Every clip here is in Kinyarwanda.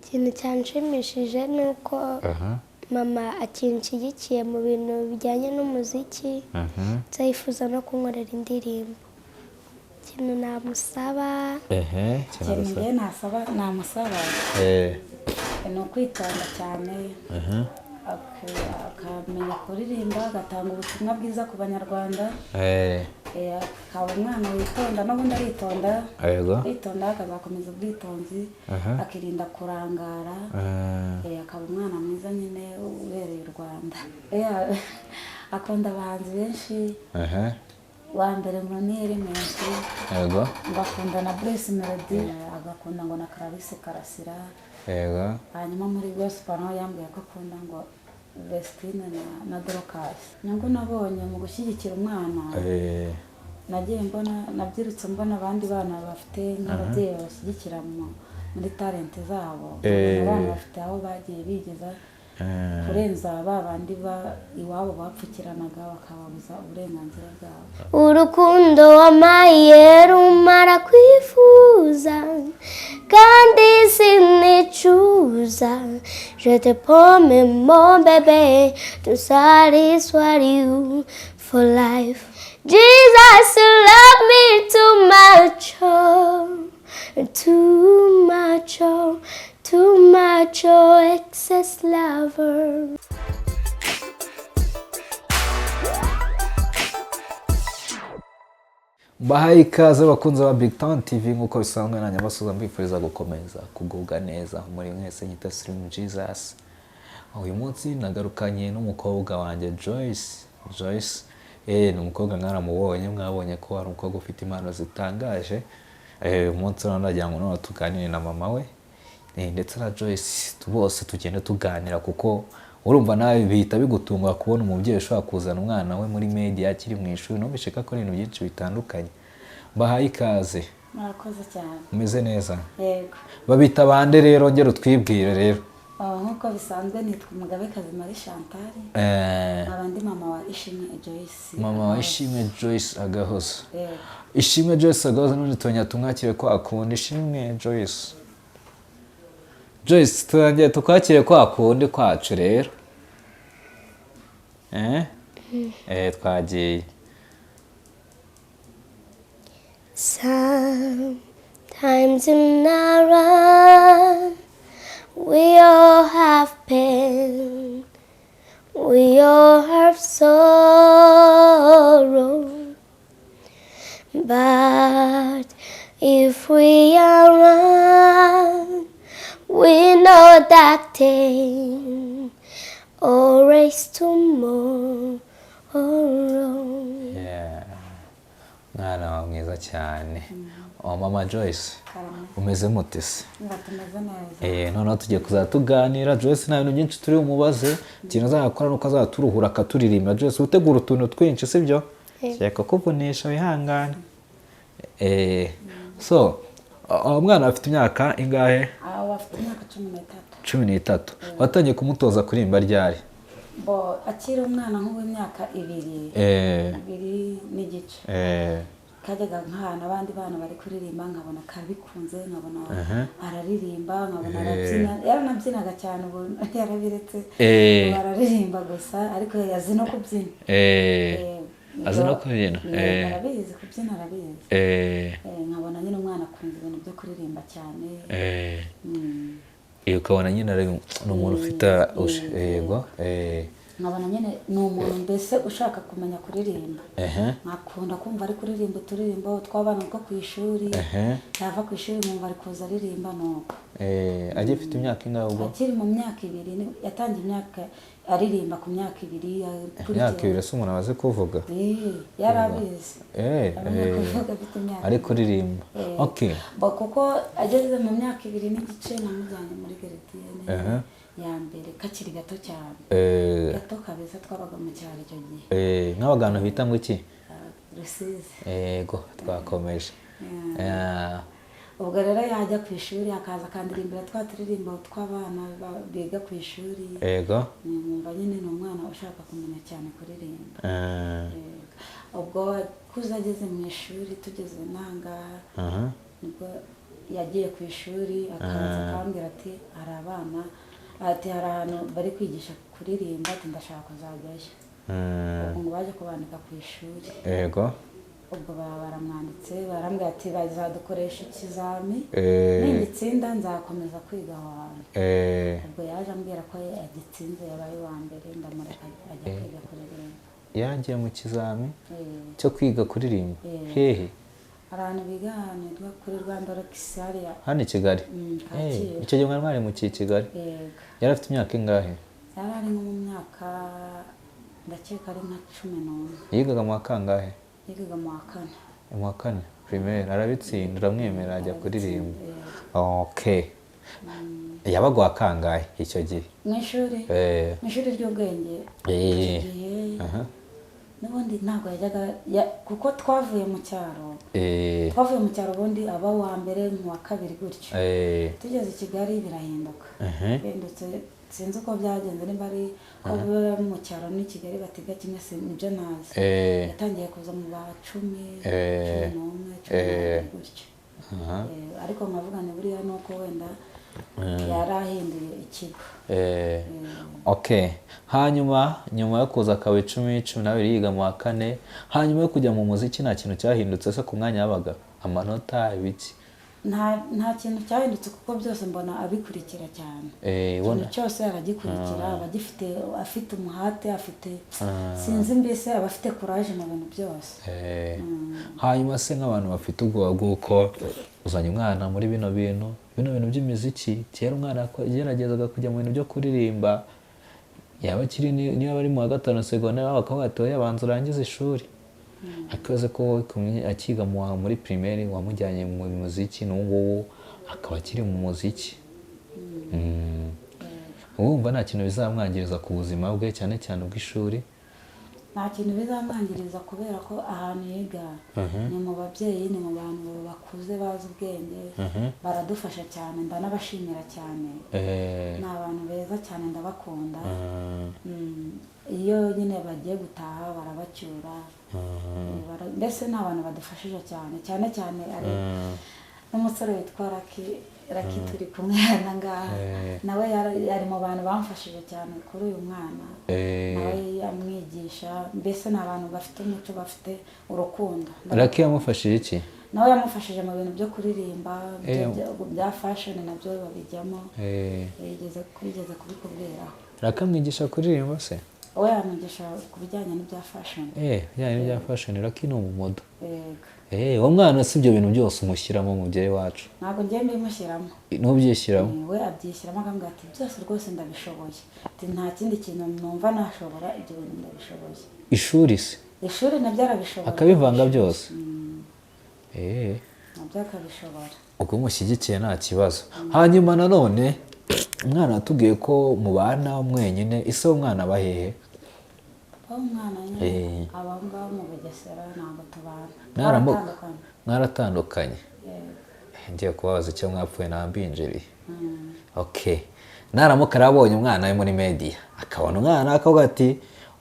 ikintu cyanshimishije nuko mama akinshyigikiye mu bintu bijyanye n'umuziki nzayifuza no kunkorera indirimbo ikintu namusaba ikintu namusaba ni ukwitonda cyane akamenya kuririmba agatanga ubutumwa bwiza ku banyarwanda akaba umwana witonda n'ubundi aritonda akazakomeza ubwitonzi akirinda kurangara akaba umwana mwiza nyine ubereye u Rwanda akunda abahanzi benshi wa mbere Muniri menshi ngakunda na Melodie agakunda ngo na Karasira hanyuma muri gospel naho yambwiye ko akunda ngo Vestine na Dorcas nyango nabonye mu gushyigikira umwana nagiye mbona nabyirutse mbona abandi bana bafite n'ababyeyi bashyigikira muri talent zabo abana bafite aho bagiye bigeza kurenza babandi iwabo bapfukiranaga bakababuza uburenganzira bwabo urukundo wamaye rumara kwifuza kandi sinicuza je te promets mon bébé to satisfy you for life Jesus you love me too much too much excess lover Bahaye ikaze bakunze ba BigTown TV nkuko bisanzwe na nyabasuza mbifuriza gukomeza kugubwa neza muri mwese nyita Slim Jesus. Uyu munsi nagarukanye n'umukobwa wanjye Joyce ni umukobwa mwaramubonye mwabonye ko ari umukobwa ufite impano zitangaje umunsi nagira ngo none tuganire na mama we ndetse na Joyce bose tugenda tuganira kuko urumva nawe bihita bigutunga kubona umubyeyi ushobora kuzana umwana we muri media akiri mu ishuri no bishaka ko ibintu byinshi bitandukanye. Bahaye ikaze. Murakoze cyane. Umeze neza? Yego. Babita bande rero ngero twibwire rero. Nkuko bisanzwe nitwa Umugabekazi Marie Chantal. Abandi mama wa Ishimwe Joyce. Mama wa Ishimwe Joyce Agahozo. Ishimwe Joyce Agahozo none tonya tumwakire ko akunda Ishimwe Joyce. Joyce turangiye tukwakire ko akunda kwacu rero. Twagiye. Sometimes in our run we all have pain, we all have sorrow, but if we are one, we know that day always tomorrow. Mwana mwiza cyane. Mama Joyce umeze mute se? None tugiye kuzatuganira Joyce nta bintu byinshi turi umubaze kintu azakora nuko azaturuhura akaturirimba. Joyce utegura utuntu twinshi sibyo? Cyeka kuvunisha wihangane. So umwana afite imyaka ingahe? Afite imyaka 13. Watangiye kumutoza kurimba ryari? Akiri umwana nk'uw'imyaka 2 n'igice kajyaga nkana abandi bana bari kuririmba nkabona kabikunze nkabona araririmba nkabona arabyina yaranabyinaga cyane ubu yarabiretse araririmba gusa ariko yazi no kubyina azi no kubyina arabizi kubyina arabizi nkabona nyine umwana akunze ibintu byo kuririmba cyane ukabona nyine ari umuntu ufite yego nkabona nyine ni umuntu mbese ushaka kumenya kuririmba nkakunda kumva ari kuririmba turirimbo twabana two ku ishuri yava ku ishuri nkumva ari kuza aririmba nuko agifite imyaka ingahe ubwo? Akiri mu myaka 2 yatangiye imyaka aririmba ku myaka 2 imyaka 2 se umuntu abaze kuvuga yarabizi ari kuririmba kuko ageze mu myaka 2 n'igice namujyanye muri Garidiyene ya mbere kakiri gato cyane gato kabeza twabaga mu cyaro icyo gihe nk'abagano bita ngo iki? Rusizi. Yego twakomeje. Ubwo rero yajya ku ishuri akaza akandirimbira twaturirimba tw'abana biga ku ishuri. Yego. Numva nyine ni umwana ushaka kumenya cyane kuririmba. Ubwo kuzageze mu ishuri tugeze nanga nibwo yagiye ku ishuri akaza akambwira ati hari abana ati hari ahantu bari kwigisha kuririmba ati ndashaka kuzajyayo ubwo ngo baje kubandika ku ishuri yego ubwo baramwanditse barambwira ati bazadukoresha ikizami ningitsinda nzakomeza kwiga aho hantu ubwo yaje ambwira ko yagitsinze yabaye uwa mbere ndamureka ajya kwiga kuririmba yagiye mu kizami cyo kwiga kuririmba hehe hari ahantu biga ahantu kuri Rwanda Rocks hariya hano i Kigali icyo gihe mwari mu Kigali yari afite imyaka ingahe yari ari nko mu myaka ndakeka ari nka 11 yigaga mu wa kangahe yigaga mu wa kane mu wa kane primaire arabitsinda uramwemera ajya kuririmba okay yabaga wa kangahe icyo gihe mu ishuri ry'ubwenge n'ubundi ntabwo yajyaga kuko twavuye mu cyaro ubundi aba wa mbere mu wa kabiri gutyo tugeze i Kigali birahinduka bindutse sinzi uko byagenze niba ari ko mu cyaro n'i Kigali batiga kimwe nibyo nazi yatangiye kuza mu ba 10 11 gutyo ariko nkavuga ni buriya nuko wenda yarahinduye ikigo okay hanyuma nyuma yo kuza akawe 12 yiga mu wa kane hanyuma yo kujya mu muziki nta kintu cyahindutse se ku mwanya yabaga amanota ibiki nta kintu cyahindutse kuko byose mbona abikurikira cyane ikintu cyose aragikurikira abagifite afite umuhate afite sinzi mbese abafite courage mu bintu byose hanyuma se nk'abantu bafite ubwoba bw'uko uzanye umwana muri bino bintu by'imiziki kera umwana yageragezaga kujya mu bintu byo kuririmba yaba akiri niba bari mu wa 5 secondaire bakaba batoye abanza urangiza ishuri akaze ko akiga muri primaire wamujyanye mu muziki n'ubu akaba akiri mu muziki wumva nta kintu bizamwangiriza ku buzima bwe cyane cyane ubw'ishuri nta kintu bizamwangiriza kubera ko ahantu yiga ni mu babyeyi ni mu bantu bakuze bazi ubwenge baradufasha cyane ndanabashimira cyane ni abantu beza cyane ndabakunda iyo nyine bagiye gutaha barabacyura mbese ni abantu badufashije cyane cyane ari n'umusore witwa Raki turi kumwe ngaha nawe yari mu bantu bamfashije cyane kuri uyu mwana nawe amwigisha mbese ni abantu bafite umuco bafite urukundo Raki yamufashije iki nawe yamufashije mu bintu byo kuririmba bya fashion nabyo babijyamo yigeze kubikubwiraho Raki amwigisha kuririmba se we yamwigisha ku bijyanye n'ibya fashion bijyanye n'ibya fashion Raki ni umumodo uwo mwana si ibyo bintu byose umushyiramo umubyeyi wacu ntabwo ngiye mbimushyiramo n'ubyishyiramo we abyishyiramo akambwira ati byose rwose ndabishoboye nta kindi kintu numva nashobora ibyo bintu ndabishoboye ishuri nabyo arabishobora akabivanga byose nabyo akabishobora ubwo umushyigikiye nta kibazo hanyuma nanone umwana atubwiye ko mubana mwenyine ise w'umwana aba hehe umwana nyine aba ngaho mu Bugesera ntabwo tubana mwaratandukanye ngiye kubabaza icyo mwapfuye nambinjiriye okay naramuka arabonye umwana we muri media akabona umwana akavuga ati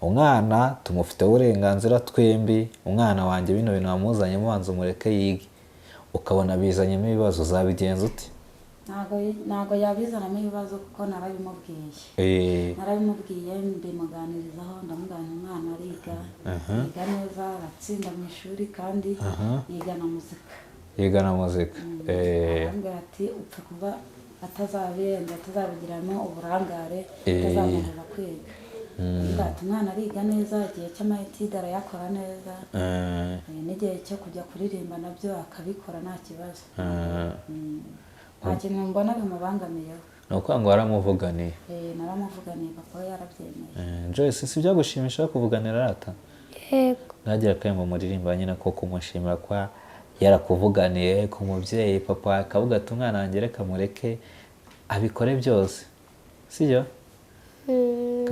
umwana tumufiteho uburenganzira twembi umwana wanjye bino bintu wamuzanye mubanza umureke yige ukabona bizanyemo ibibazo uzabigenza ute ntabwo yabizanamo ibibazo kuko narabimubwiye mbimuganirizaho ndamugana umwana ariga neza aratsinda mu ishuri kandi yiga na muzika arambwira ati upfa kuba atazabigiramo uburangare atazakomeza kwiga umwana ariga neza igihe cy'amayetide arayakora neza n'igihe cyo kujya kuririmba nabyo akabikora nta kibazo nta kintu mbona bimubangamiyeho ni ukuvuga ngo waramuvuganiye naramuvuganiye papa we yarabyemeye Joyce si byagushimisha kuvuganira rata yego nagira akayambo muririmba nyine ko kumushimira ko yarakuvuganiye ku mubyeyi papa akavuga ati umwana wanjye reka mureke abikore byose sibyo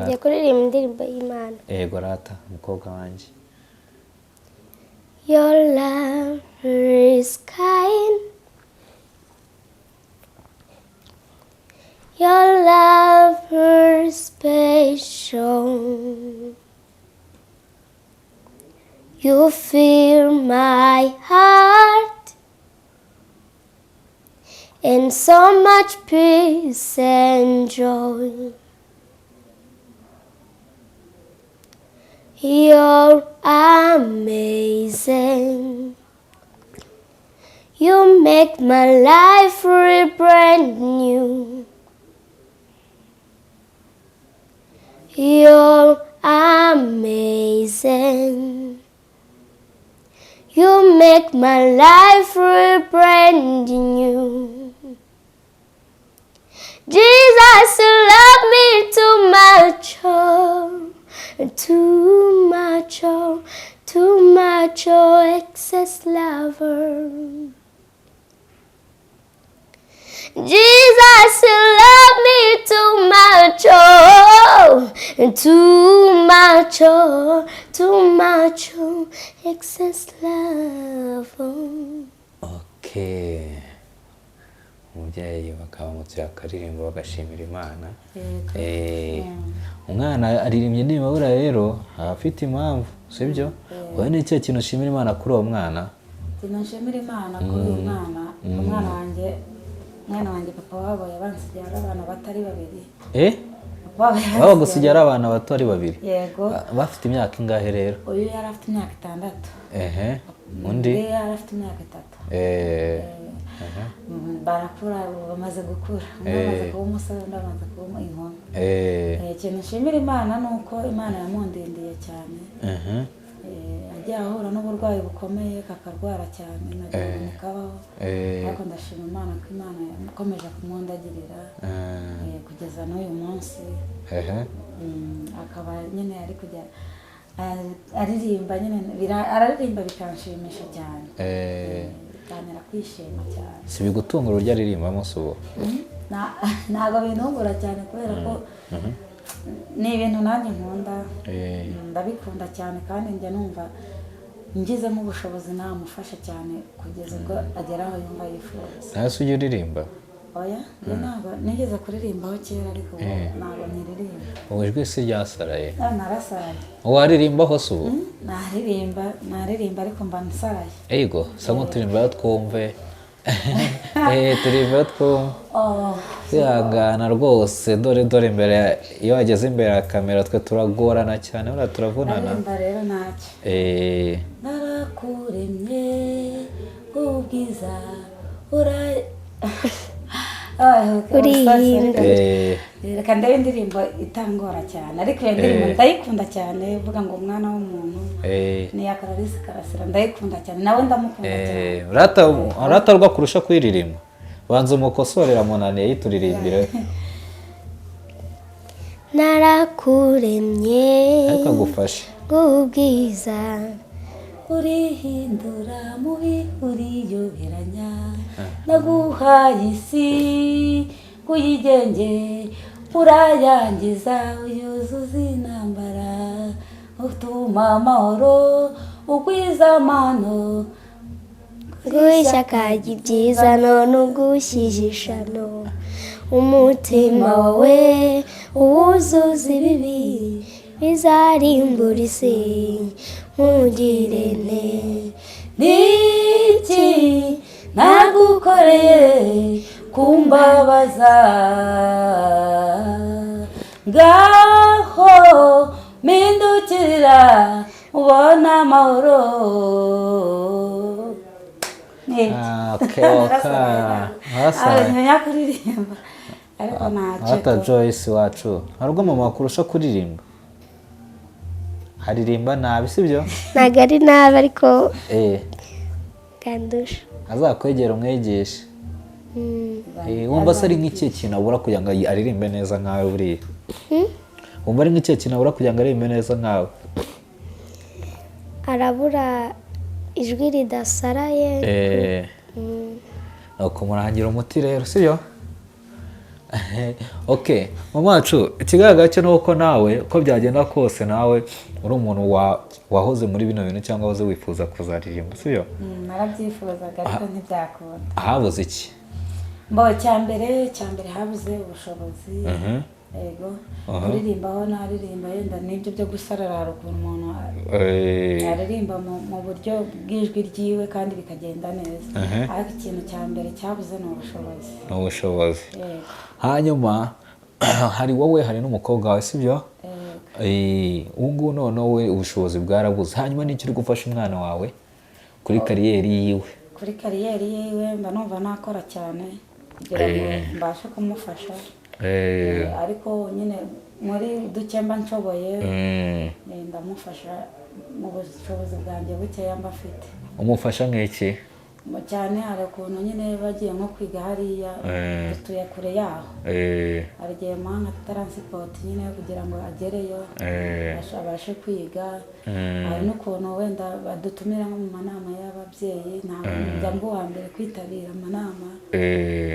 njya kuririmba indirimbo y'Imana yego rata umukobwa wanjye Your love is kind Your love is special You fill my heart and so much peace and joy. You're amazing. You make my life feel brand new. You're amazing. You make my life feel brand new. Jesus, you love me too much, oh, too much, oh, too much, oh, excess lover. Jesus, you love me too much, oh, too much, oh, too much, oh, excess love. Okay. Umubyeyi bakabamutse akaririmbo bagashimira Imana. Umwana aririmbye nibabura rero afite impamvu, sibyo? Wowe ni cyo kintu ushimira Imana kuri uwo mwana? Nshimira Imana kuri uwo mwana. Umwana wanjye papa wabo yabansigiye abana batari babiri. Baba gusigiye abana bato ari babiri. Yego. Bafite imyaka ingahe rero? Uyu yari afite imyaka 6. Undi yari afite imyaka 3. Barakura bamaze gukura. Bamaze kuba umusore ndamaze kuba inkumi. Ikintu nshimira Imana nuko Imana yamundindiye cyane. Ajya ahura n'uburwayi bukomeye kakarwara cyane nakabaho. Ariko ndashima Imana ko Imana yakomeje kumundagirira kugeza n'uyu munsi. Akaba nyine ari kujya aririmba nyine araririmba bikanshimisha cyane. Kanera kwishima cyane. Si bigutungura urya aririmbamo subo? Ntago bintungura cyane kubera ko ni ibintu nanjye nkunda. Ndabikunda cyane kandi njya numva ngizemo ubushobozi namufasha cyane kugeza ubwo agera aho yumva yifuza. Nase ujya uririmba? Oya, ntabwo nigeze kuririmbaho kera ariko ntabwo nyiririmba. Ubu ijwi si ryasaraye? Narasaraye. Waririmbaho se ubu? Naririmba ariko mba nsaraye. Ego, samo turirimba twumve. Turirimba twumve. Kwihangana rwose dore imbere iyo wageze imbere ya kamera twe turagorana cyane ura turavunana. Naririmba rero ntacyo. Narakuremye ubwiza reka ndebe indirimbo itangora cyane ariko iyo ndirimbo ndayikunda cyane uvuga ngo umwana w'umuntu ni ya Clarisse Karasira ndayikunda cyane nawe ndamukunda cyane. Urata rwa kurusha kuyiririmba banza umukosorera munaniye yituririmbire. Narakuremye ariko agufashe ubwiza urihindura mubi uriyoberanya naguhaye isi kuyigenge urayangiza uyuzuza intambara utuma amahoro ugwiza amano guhishyaka ibyiza none ugushyijishano umutima wawe uwuzuza ibibi bizarimbura isi nkugirene niki nagukoreye kumbabaza ngaho mindukira ubona amahoro. Hata Joyce wacu harubwo mama kurusha kuririmba haririmba nabi sibyo? Ntago ari nabi ariko kandusha azakwegera umwigisha. Wumva se ari nk'iki kintu abura kugira ngo aririmbe neza nkawe buriya? Wumva ari nk'iki kintu abura kugira ngo aririmbe neza nkawe? Arabura ijwi ridasaraye. Kumurangira umuti rero sibyo? Okay, mama wacu ikigaragara cyo nuko nawe uko byagenda kose nawe uri umuntu wahoze muri bino bintu cyangwa wahoze wifuza kuzaririmba sibyo? Narabyifuzaga ariko ntibyakunda. Habuze iki? mbo cyambere habuze ubushobozi yego kuririmba aho naririmba yenda nibyo byo gusarara ukuntu umuntu aririmba mu buryo bw'ijwi ryiwe kandi bikagenda neza ariko ikintu cyambere cyabuze ni ubushobozi hanyuma hari wowe hari n'umukobwa wawe sibyo ubu none wowe ubushobozi bwarabuze hanyuma n'icyo uri gufasha umwana wawe kuri kariyeri yiwe mba numva nakora cyane kugira ngo mbashe kumufasha ariko nyine muri duke mba nshoboye ndamufasha mu bushobozi bwanjye bukeya mba afite. Umufasha nk'iki? Cyane hari ukuntu nyine bagiye nko kwiga hariya dutuye kure yaho hari igihe mpanga transport nyine kugira ngo agereyo abashe kwiga hari n'ukuntu wenda badutumira nko mu manama y'ababyeyi ntabwo njya mba uwa mbere kwitabira amanama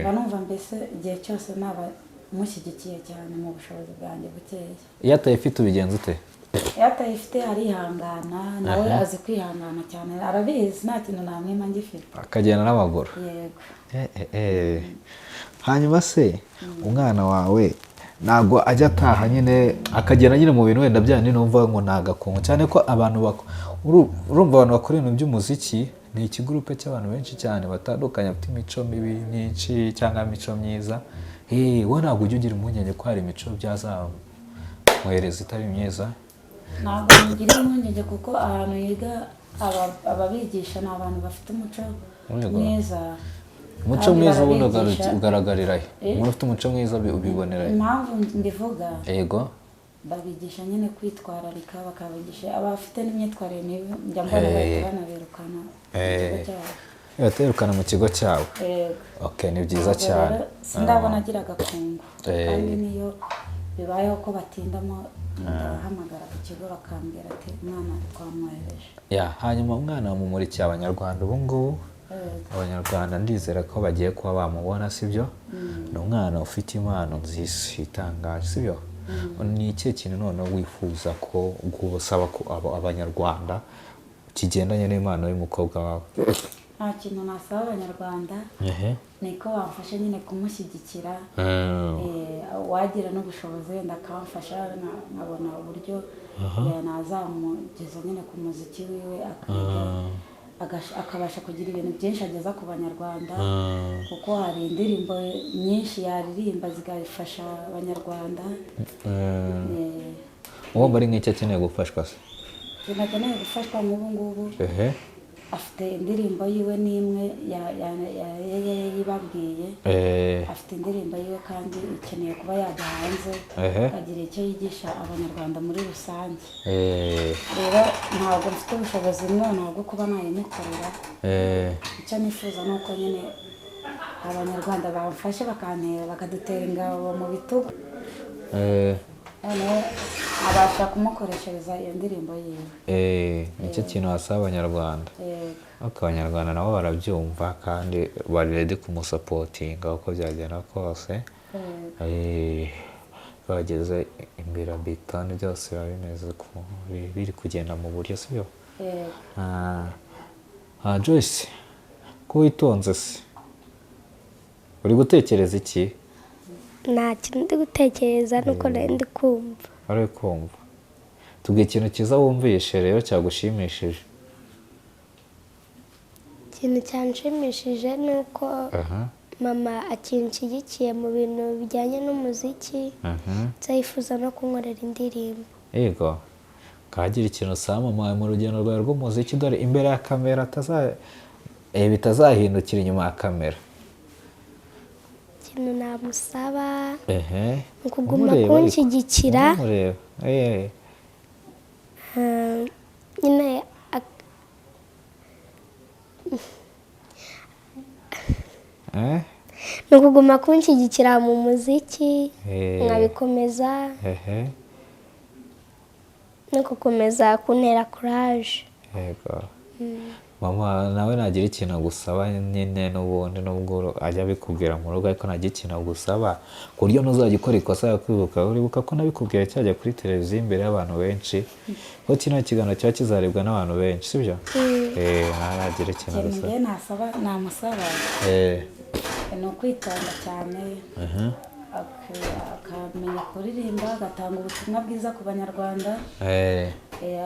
banumva mbese igihe cyose naba mushyigikiye cyane mu bushobozi bwanjye bukeya. Iyo atayifite ubigenza ute? Iyo atayifite arihangana nawe azi kwihangana cyane arabizi nta kintu namwima ngifite akagenda n'amaguru. Yego. Hanyuma se umwana wawe ntabwo ajya ataha nyine akagenda nyine mu bintu wenda byandi numva ngo nagakungu cyane ko abantu urumva abantu bakora ibintu by'umuziki ni ikigurupe cy'abantu benshi cyane batandukanye bafite imico mibi myinshi cyangwa imico myiza. Wowe ntabwo ujya ugira impungenge ko hari imico byazamwohereza itari myiza? Ntabwo ngira impungenge kuko ahantu yiga ababigisha ni abantu bafite umuco mwiza. Umuco mwiza ubundi ugaragarira he? Umuntu ufite umuco mwiza ubibonera he? Impamvu mbivuga yego babigisha nyine kwitwararika bakabigisha abafite n'imyitwarire mibi njya mbona banabirukana baterukana mu kigo cyawe. Okay, ni byiza cyane. Sindabona agira agakungu kandi niyo bibayeho ko batindamo ndahamagara ku kigo bakambwira ati umwana twamwohereje. Hanyuma umwana mumurikiye abanyarwanda ubu ngubu abanyarwanda ndizera ko bagiye kuba bamubona sibyo? Ni umwana ufite impano nziza itangaje sibyo? Ni ikihe kintu none wifuza ko gusaba ko abanyarwanda kigendanye n'impano y'umukobwa wawe? Nta kintu nasaba abanyarwanda niko bamfashe nyine kumushyigikira wagira n'ubushobozi wenda akamfasha nkabona uburyo nazamugeza nyine ku muziki wiwe akabasha kugira ibintu byinshi ageza ku banyarwanda kuko hari indirimbo nyinshi yaririmba zigafasha abanyarwanda. Uwo bari nk'icyo akeneye gufashwa se? Akeneye gufashwa nk'ubu ngubu afite indirimbo yiwe n'imwe yibabwiye afite indirimbo yiwe kandi ikeneye kuba yajya hanze akagira icyo yigisha abanyarwanda muri rusange. Rero ntabwo mfite ubushobozi noneho bwo kuba nayimukorera. Icyo nifuza ni uko nyine abanyarwanda bamfashe bakantera bakadutera ingabo mu bitugu abasha kumukoreshereza iyo ndirimbo yiwe. Nicyo kintu wasaba abanyarwanda. Abanyarwanda nabo barabyumva kandi bari ready kumusapotinga uko byagenda kose. Bageze imbere BigTown byose biba bimeze biri kugenda mu buryo sibyo? Joyce ko witonze se uri gutekereza iki? Nta kintu ndi gutekereza nuko ndi kumva. Ari kumva. Tubwiye ikintu cyiza wumvishe rero cyagushimishije. Ikintu cyanshimishije nuko mama akinshyigikiye mu bintu bijyanye n'umuziki. Nzayifuza no kunkorera indirimbo. Yego. Kagira ikintu usaba mama mu rugendo rwawe rw'umuziki dore imbere ya kamera bitazahindukira inyuma ya kamera. Ikintu namusaba ni kuguma kunshyigikira nyine ni ukuguma kunshyigikira mu muziki nkabikomeza no gukomeza kuntera courage. Mama nawe nagira ikintu agusaba nyine n'ubundi nubwo ajya bikubwira mu rugo ariko nagira ikintu agusaba ku buryo ntuzajya ukora ikosa yakwibuka uribuka ko nabikubwira cyajya kuri televiziyo imbere y'abantu benshi ko kino kiganiro kiba kizarebwa n'abantu benshi sibyo? Nagira ikintu agusaba. Namusaba ni ukwitonda cyane akamenya kuririmba agatanga ubutumwa bwiza ku banyarwanda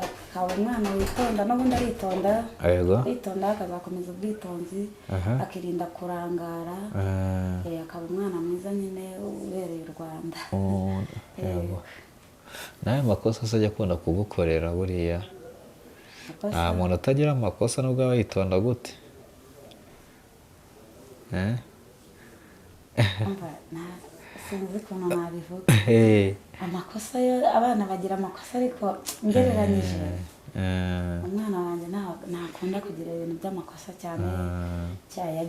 akaba umwana witonda n'ubundi aritonda aritonda akazakomeza ubwitonzi akirinda kurangara akaba umwana mwiza nyine ubereye u Rwanda. nawe makosa se ajya akunda kugukorera buriya nta muntu utagira amakosa nubwo aba yitonda gute? sinzi ukuntu nabivuga amakosa yo abana bagira amakosa ariko ngereranyije umwana wanjye ntakunda kugira ibintu by'amakosa cyane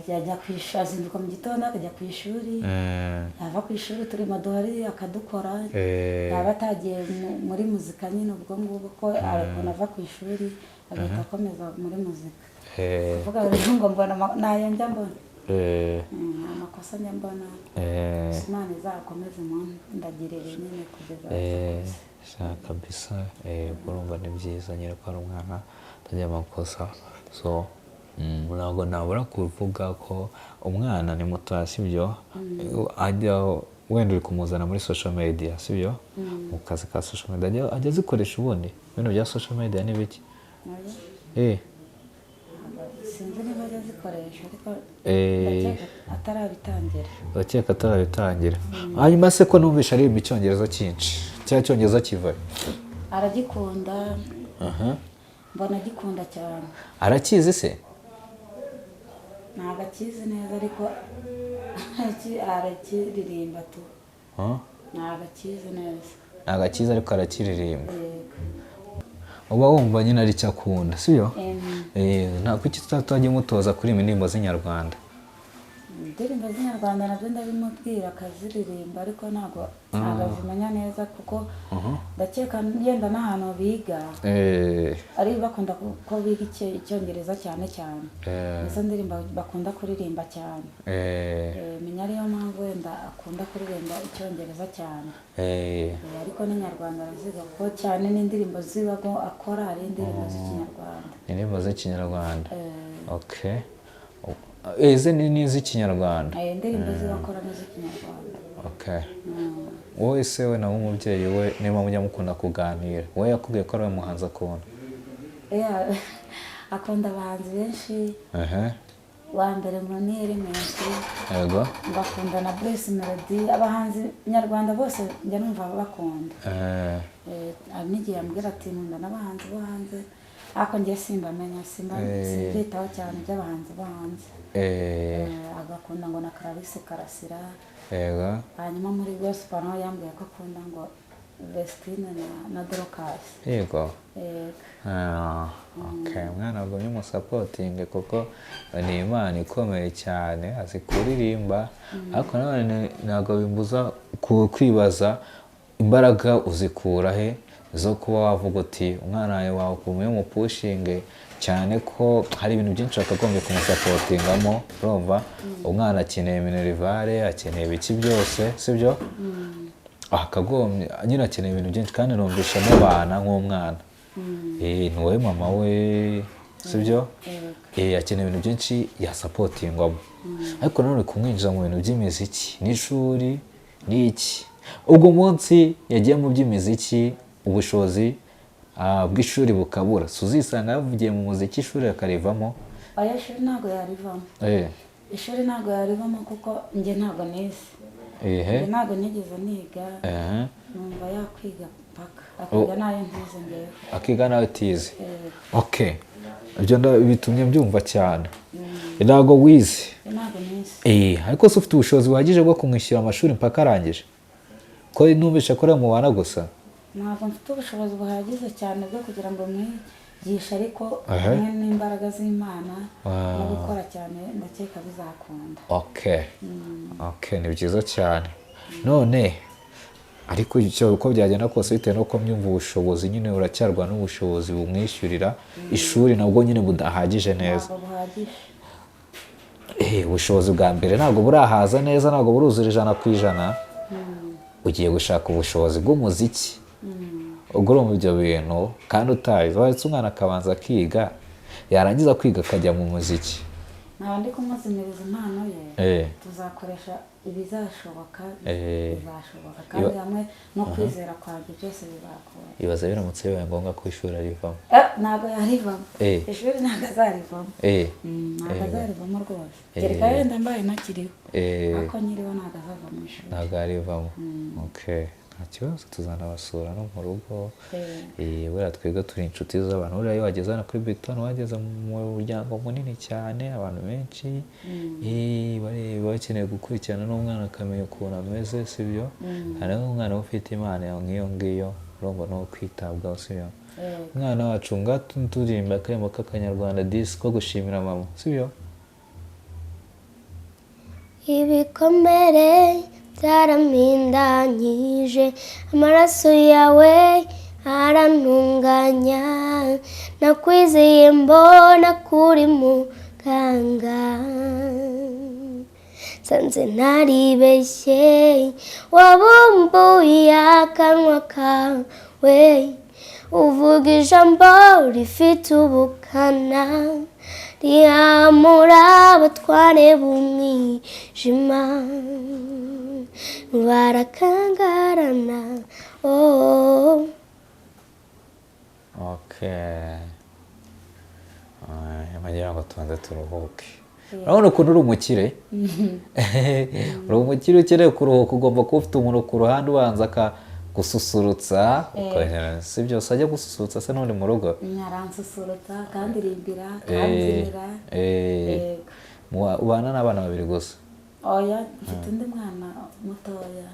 yajya ku ishuri azinduka mu gitondo akajya ku ishuri yava ku ishuri turimo duhari akadukora yaba atagiye muri muzika nyine ubwo ngubwo ko ukuntu ava ku ishuri agahita akomeza muri muzika kuvuga ngo mbona nayo njya mbona amakosa njya mbona Imana izakomeze ndagirire nyine kugeza kabisa urumva ni byiza nyine ko ari umwana utagira amakosa. So ntabwo nabura kuvuga ko umwana ni mutoya sibyo ajya wenda uri kumuzana muri social media sibyo mu kazi ka social media ajya azikoresha ubundi ibintu bya social media ni biki? sinzi niba ajya azikoresha ariko atarabitangira. Bakeka atarabitangira. Hanyuma se ko numvisha ari icyongereza cyinshi cya cyongereza kivaye? Aragikunda mbona agikunda cyane. Arakizi se? Ntabwo akizi neza ariko arakiririmba tu. Ntabwo akizi neza. Ntabwo akizi ariko arakiririmba. Uba wumva nyine ari cyo akunda sibyo? Nta kuki tutajya mutoza kuri indirimbo z'inyarwanda? Indirimbo z'inyarwanda nabyo ndabimubwira akaziririmba ariko ntabwo azimenya neza kuko ndakeka yenda n'ahantu biga ari bakunda ko biga icyongereza cyane cyane izo ndirimbo bakunda kuririmba cyane menya ariyo mpamvu wenda akunda kuririmba icyongereza cyane ariko n'inyarwanda araziga kuko cyane n'indirimbo zibago akora ari indirimbo z'ikinyarwanda. Indirimbo z'ikinyarwanda okay. Eze ni iz'ikinyarwanda? Indirimbo zibakora n'iz'ikinyarwanda. Okay. Wowe se we nawe umubyeyi we niba mujya mukunda kuganira we yakubwiye ko ari we muhanzi akunda? Akunda abahanzi benshi wa mbere ngo ni Element bakunda na Melodie abahanzi nyarwanda bose njya numva bakunda n'igihe ambwira ati nkunda n'abahanzi bo hanze ariko njye simbamenya simbitaho cyane by'abahanzi bo hanze agakunda ngo na Karasira hanyuma muri gospel naho yambwiye ko akunda ngo Vestine na Dorcas. Yego. Okay, mwana ngo nyumusapotinge kuko ni Imana ikomeye cyane azi kuririmba ariko none ntabwo bimbuza kwibaza imbaraga uzikura he zo kuba wavuga uti umwana wawe ukumye umupushinge cyane ko hari ibintu byinshi akagombye kumusapotingamo urumva umwana akeneye minerivare akeneye ibiki byose sibyo akagombye nyine akeneye ibintu byinshi kandi numvisha n'abana nk'umwana ntuwe mama we sibyo akeneye ibintu byinshi yasapotingwamo ariko none kumwinjiza mu bintu by'imiziki n'ishuri n'iki ubwo munsi yagiye mu by'imiziki ubushobozi bw'ishuri bukabura suzisanga yavugiye mu muziki ishuri akarivamo? Ishuri ntabwo yarivamo ishuri ntabwo yarivamo kuko njye ntabwo nize ntabwo nigeze niga numva yakwiga paka akiga nayo ntize ngewe akiga nayo utize okay ibyo bitumye mbyumva cyane ntabwo wize ntabwo nize ariko se ufite ubushobozi buhagije bwo kumwishyura amashuri mpaka arangije ko numvisha ko ari mu bana gusa? Ntabwo mfite ubushobozi buhagije cyane bwo kugira ngo mwigishe ariko hamwe n'imbaraga z'Imana no gukora cyane ndakeka bizakunda. Okay ni byiza cyane none ariko uko byagenda kose bitewe n'uko myumva ubushobozi nyine uracyarwa n'ubushobozi bumwishyurira ishuri nabwo nyine budahagije neza. Ubushobozi bwa mbere ntabwo burahaza neza ntabwo buruzura 100%. Ugiye gushaka ubushobozi bw'umuziki ugurumva ibyo bintu kandi utazi waretse umwana akabanza akiga yarangiza kwiga akajya mu muziki naba ndi kumuzimiriza impano ye tuzakoresha ibizashoboka bizashoboka kandi hamwe no kwizera kwanjye byose bizakora. Ibaza biramutse bibaye ngombwa ko ishuri arivamo ntabwo yarivamo ishuri ntabwo azarivamo ntabwo azarivamo rwose kereka wenda mbaye ntakiriho ariko nyiriho ntabwo azava mu ishuri ntabwo arivamo. Okay, nta kibazo tuzanabasura no mu rugo. Buriya twebwe turi inshuti z'abantu, buriya iyo wageze hano kuri BigTown wageze mu muryango munini cyane, abantu benshi bareba bakeneye gukurikirana n'umwana akamenya ukuntu ameze, sibyo? Hari n'umwana ufite impano nk'iyo ngiyo urumva no kwitabwaho, sibyo? Umwana wacu turirimba akaririmbo k'Akanyarwanda disi ko gushimira mama, sibyo? Ibikomere byarampindanyije, amaraso yawe arantunganya, nakwizeye mbona kuri muganga, sanze naribeshye, wabumbuye akanwa kawe, uvuga ijambo rifite ubukana, rihamura abatware b'umwijima, barakangarana. Okay, ngira ngo tubanze turuhuke. Urabona ukuntu uri umukire? Uri umukire ukeneye kuruhuka, ugomba kuba ufite umuntu ku ruhande ubanza gususurutsa, si byose ajya gususurutsa se n'undi mu rugo? Aransusurutsa kandi rimbira akambyinira. Ubana n'abana babiri gusa? Oya, mfite undi mwana mutoya.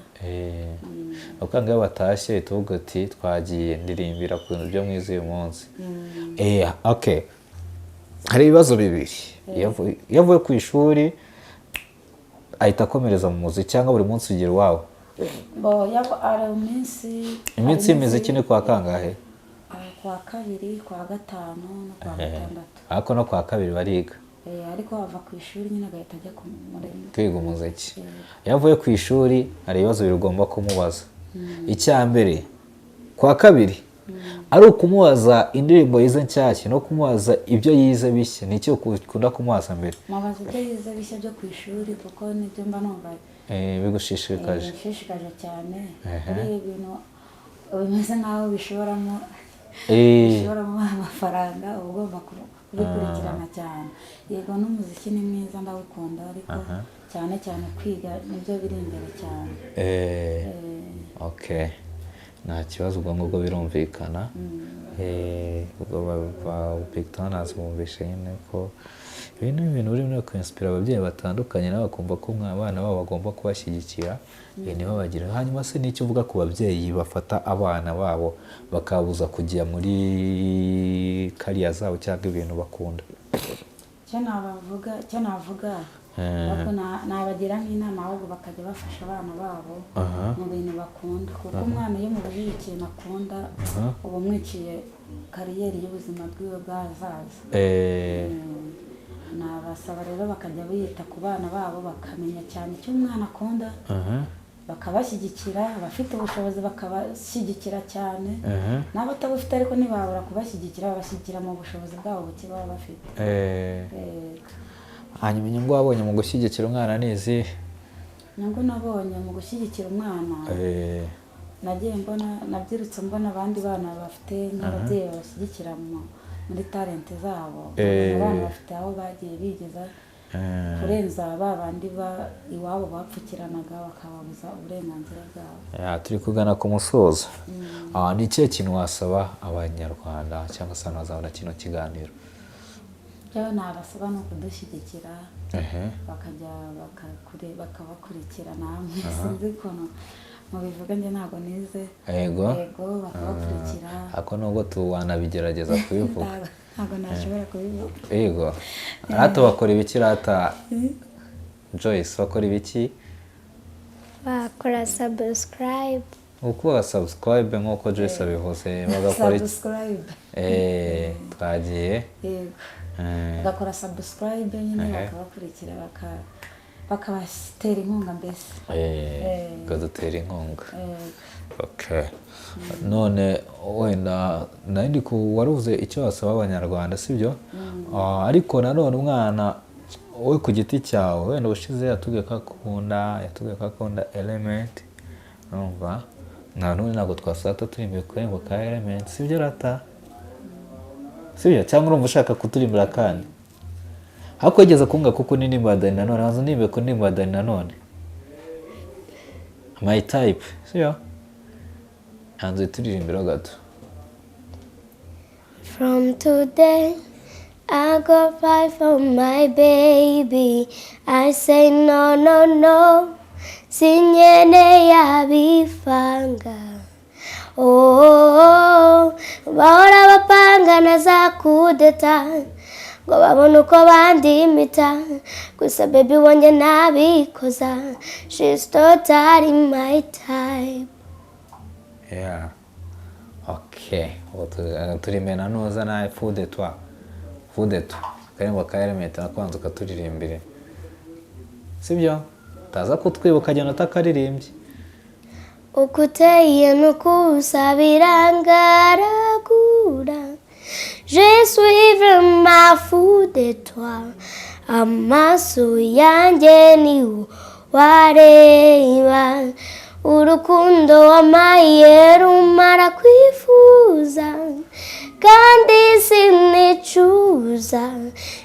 Ukanga iyo batashye tuvuga ati twagiye ndirimbira ku bintu byo mwiza uyu munsi. Okay, hari ibibazo bibiri. Iyo avuye ku ishuri ahita akomereza mu muziki cyangwa buri munsi ugira iwawe? Ari iminsi y'imiziki ni kwa kangahe? Kwa kabiri, kwa gatanu no kwa gatandatu. Ariko no kwa kabiri bariga? Ariko ava ku ishuri nyine agahita ajya kwiga umuziki. Iyo avuye ku ishuri hari ibibazo bibiri ugomba kumubaza. Icya mbere, kwa kabiri ari ukumubaza indirimbo yize nshyashya no kumubaza ibyo yize bishya, ni icyo ukunda kumubaza mbere? Mubaza ibyo yize bishya byo ku ishuri kuko nibyo mba numva bigushishikaje. Bishishikaje cyane, ari ibintu bimeze nk'aho bishoramo amafaranga, uba ugomba kubikurikirana cyane. Yego n'umuziki ni mwiza ndawukunda, ariko cyane cyane kwiga nibyo biri imbere cyane. Okay, nta kibazo, ubwo ngubwo birumvikana. BigTown azumvishe nyine ko ibintu biri no kwinspira ababyeyi batandukanye, nabo bakumva ko abana babo bagomba kubashyigikira, nibo bagira. Hanyuma se n'icyo uvuga ku babyeyi bafata abana babo bakabuza kujya muri kariya zabo cyangwa ibintu bakunda? Icyo navuga nabagira nk'inama ahubwo bakajya bafasha abana babo mu bintu bakunda, kuko umwana iyo mubujije ikintu akunda uba umwiciye kariyeri y'ubuzima bwiwe bw'ahazaza. Nabasaba rero bakajya bita ku bana babo, bakamenya cyane icyo umwana akunda, bakabashyigikira, abafite ubushobozi bakabashyigikira cyane, n'abatabufite ariko ntibabura kubashyigikira, babashyigikira mu bushobozi bwabo buke baba bafite. Hanyuma inyungu wabonye mu gushyigikira umwana ni izihe? Inyungu nabonye mu gushyigikira umwana, nabyirutse mbona abandi bana bafite n'ababyeyi babashyigikira muri talente zabo, abana bafite aho bagiye bigeza kurenza ba bandi iwabo bapfukiranaga bakababuza uburenganzira bwabo. Turi kugana ku musozo. Ni ikihe kintu wasaba abanyarwanda cyangwa se abazabona kino kiganiro? Byo nabasaba no kudushyigikira, bakajya bakabakurikirana, sinzi ukuntu mubivuga, njye ntabwo nize. Yego bakabakurikira. Ako nubwo wanabigerageza kubivuga. Ntabwo nashobora kubivuga. Yego. Rata bakora ibiki rata? Joyce bakora ibiki? Bakora subscribe. Uko subscribe nk'uko Joyce abivuze bagakora iki? Subscribe. Twagiye. Yego. Bagakora subscribe nyine bakabakurikira bakabatera inkunga mbese. Bakadutera inkunga. Okay. None wenda waruze icyo wasaba abanyarwanda, sibyo? Ariko nanone umwana wowe ku giti cyawe wenda ubushize yatubwiye ko akunda element numva nta n'undi ntabwo twasata turirimbiye kuririmba ka element sibyo rata sibyo cyangwa urumva ushaka kuturimbira kandi hakwegeza kunga kuko n'indirimbo ya Dani Nanone hanze ndimbe ku ndirimbo ya Dani Nanone my type sibyo hanze turirimbira gato. From today I go fight for my baby. I say no, no, no. Sinyene yabifanga. Oh, bahora bapanga na za kudeta ngo babone uko bandimita. Gusa baby wanjye nabikoza. She's totally my type. Yeah. Okay. Turimena noza na fude twa. Fudetu karimba ka element nakwanza ukaturirimbire sibyo taza kutwibuka jya natakaririmbye ukuteye nukusa birangaragura. Je suis vraiment fou de toi. Amaso yanjye ni wareba. Urukundo wamaye rumara kwifuza. Kandi sinicuza.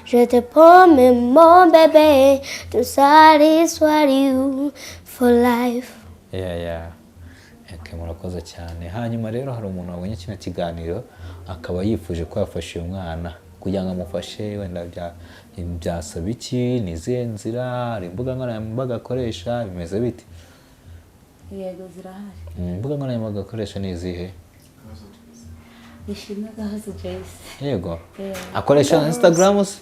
Je te promets mon bébé to satisfy you for life. Yeah. Murakoze cyane. Hanyuma rero hari umuntu wabonye kino kiganiro akaba yifuje ko yafasha uyu mwana kugira ngo amufashe wenda byasaba iki nizihe nzira hari imbuga nkoranyambaga akoresha bimeze bite? Yego zirahari. Imbuga nkoranyambaga akoresha ni izihe? Ishimwe Gahozo Joyce. Yego. Akoresha Instagram se?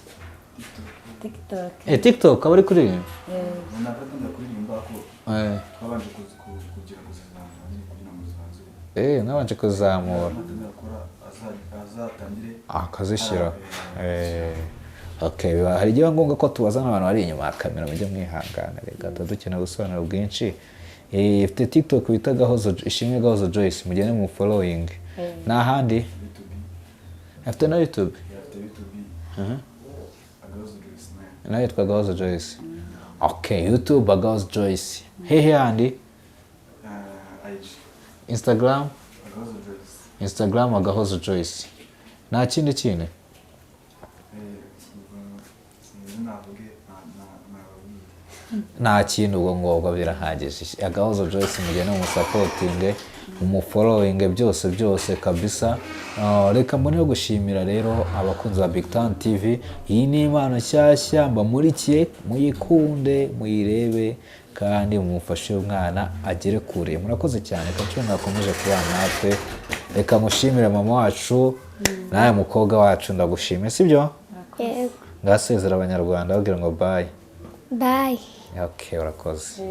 TikTok. TikTok abari kuri nakakunda kuririmba ko twabanje kugira nabanje kuzamura azatangire akazishyira okay hari igihe ngombwa ko tubazana abantu bari inyuma ya kamera mujye mwihangana reka dukeneye gusobanura bwinshi ifite TikTok bita Gahozo Ishimwe Gahozo Joyce mugene mu following na handi afite na YouTube na yitwa Gahozo Joyce okay YouTube Gahozo Joyce hehe handi Instagram Gahozo Joyce nta kindi kintu nta kintu ubwo ngubwo birahagije Gahozo Joyce mugene mu supporting mu following byose kabisa. Reka mbone yo gushimira rero abakunzi ba BigTown TV. Iyi ni impano nshyashya mbamurikiye muyikunde muyirebe kandi mumufashe umwana agere kure. Murakoze cyane kandi mwakomeje kuba natwe. Reka mushimire mama wacu nawe mukobwa wacu ndagushimiye sibyo? Yego. Ngasezera abanyarwanda bagira ngo bye. Bye. Okay urakoze.